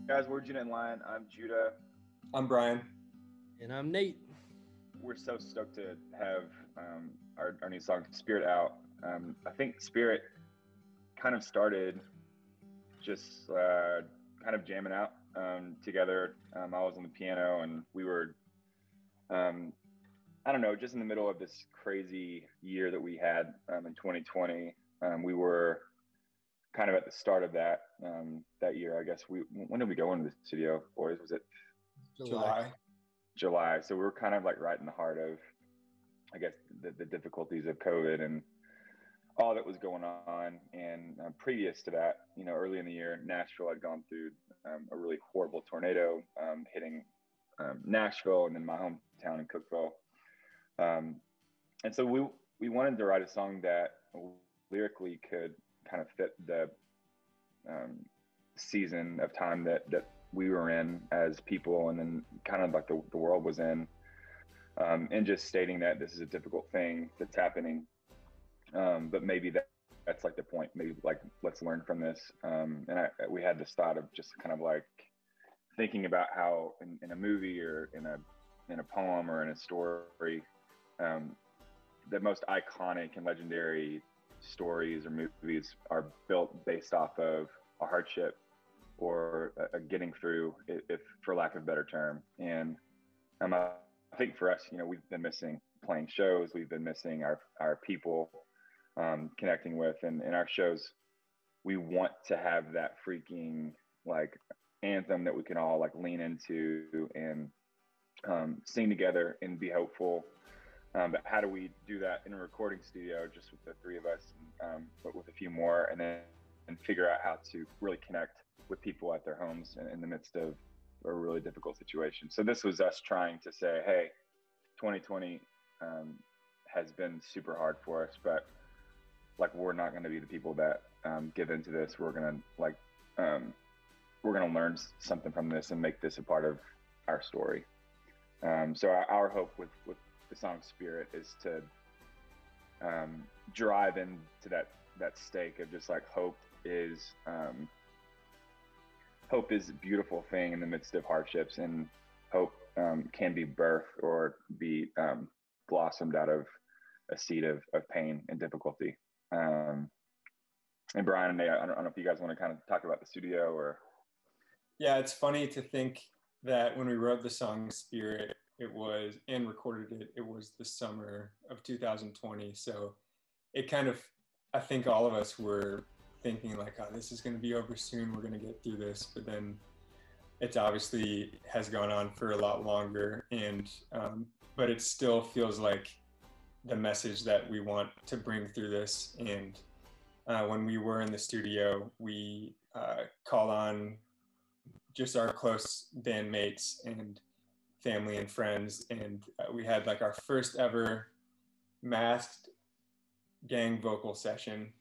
Guys, we're Judah and Lion. I'm Judah. I'm Brian. And I'm Nate. We're so stoked to have our new song Spirit out. I think Spirit kind of started just kind of jamming out together. I was on the piano and we were, I don't know, just in the middle of this crazy year that we had in 2020. We were kind of at the start of that year, I guess. When did we go into the studio, boys? Was it July? So we were kind of like right in the heart of, I guess, the difficulties of COVID and all that was going on. And previous to that, early in the year, Nashville had gone through a really horrible tornado hitting Nashville and then my hometown in Cookeville. And so we wanted to write a song that lyrically could kind of fit the season of time that we were in as people, and then kind of like the world was in, and just stating that this is a difficult thing that's happening, but maybe that's like the point. Maybe like let's learn from this. And we had this thought of just kind of like thinking about how in a movie or in a poem or in a story, the most iconic and legendary stories or movies are built based off of a hardship or a getting through, if for lack of a better term. And I think for us, we've been missing playing shows. We've been missing our people connecting with, and in our shows, we want to have that freaking like anthem that we can all like lean into and sing together and be hopeful. But how do we do that in a recording studio, just with the three of us, but with a few more, and figure out how to really connect with people at their homes in the midst of a really difficult situation. So this was us trying to say, hey, 2020 has been super hard for us, but like we're not going to be the people that give into this. We're going to learn something from this and make this a part of our story. So our hope with the song Spirit is to drive into that stake of just like hope is a beautiful thing in the midst of hardships, and hope can be birthed or be blossomed out of a seed of pain and difficulty. And Brian and Nate, I don't know if you guys want to kind of talk about the studio or. Yeah, it's funny to think that when we wrote the song Spirit, and recorded it, it was the summer of 2020. So it kind of, I think all of us were thinking like, oh, this is going to be over soon. We're going to get through this. But then it obviously has gone on for a lot longer. And, but it still feels like the message that we want to bring through this. And when we were in the studio, we called on just our close bandmates and family and friends, and we had like our first ever masked gang vocal session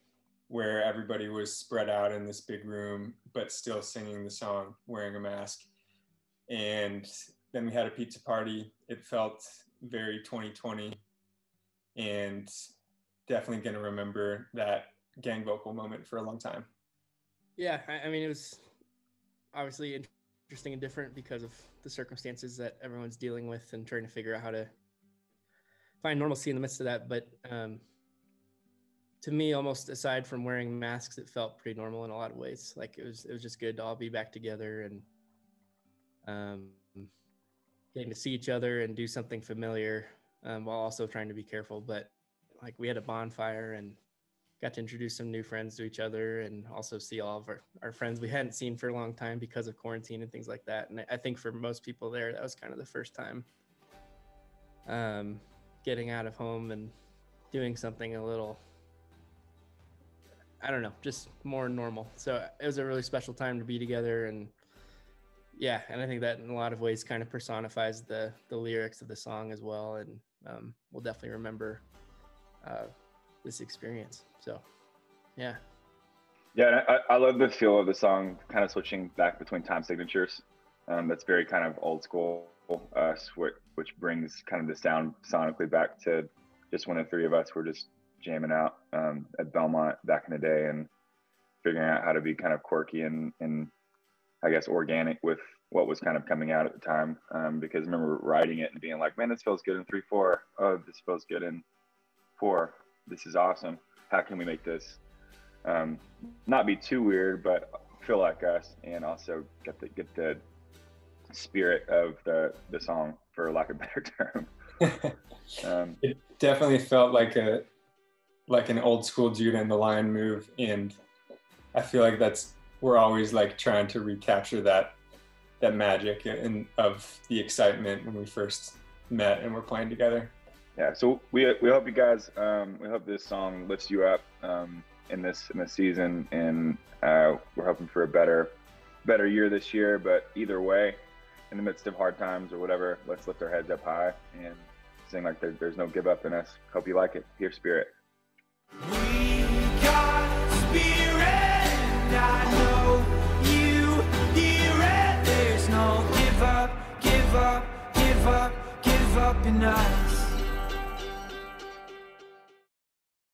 where everybody was spread out in this big room but still singing the song wearing a mask. And then we had a pizza party. It felt very 2020, and definitely going to remember that gang vocal moment for a long time. Yeah, I mean, it was obviously interesting and different because of the circumstances that everyone's dealing with and trying to figure out how to find normalcy in the midst of that. But to me, almost aside from wearing masks, it felt pretty normal in a lot of ways. Like it was just good to all be back together and getting to see each other and do something familiar while also trying to be careful. But like we had a bonfire and got to introduce some new friends to each other, and also see all of our friends we hadn't seen for a long time because of quarantine and things like that. And I think for most people there, that was kind of the first time getting out of home and doing something a little, I don't know, just more normal. So it was a really special time to be together. And yeah, and I think that in a lot of ways kind of personifies the lyrics of the song as well. And we'll definitely remember this experience. So yeah, I love the feel of the song, kind of switching back between time signatures. That's very kind of old school us, which brings kind of the sound sonically back to just when the three of us were just jamming out at Belmont back in the day and figuring out how to be kind of quirky and I guess, organic with what was kind of coming out at the time. Because I remember writing it and being like, man, this feels good in 3/4. Oh, this feels good in 4. This is awesome. How can we make this not be too weird, but feel like us, and also get the spirit of the song, for lack of a better term. It definitely felt like an old school Judah and the Lion move, and I feel like we're always like trying to recapture that magic and of the excitement when we first met and were playing together. Yeah, so we hope you guys, we hope this song lifts you up in this season, and we're hoping for a better year this year. But either way, in the midst of hard times or whatever, let's lift our heads up high and sing like there's no give up in us. Hope you like it. Hear Spirit. We got spirit, and I know you hear it. There's no give up, give up, give up, give up in us.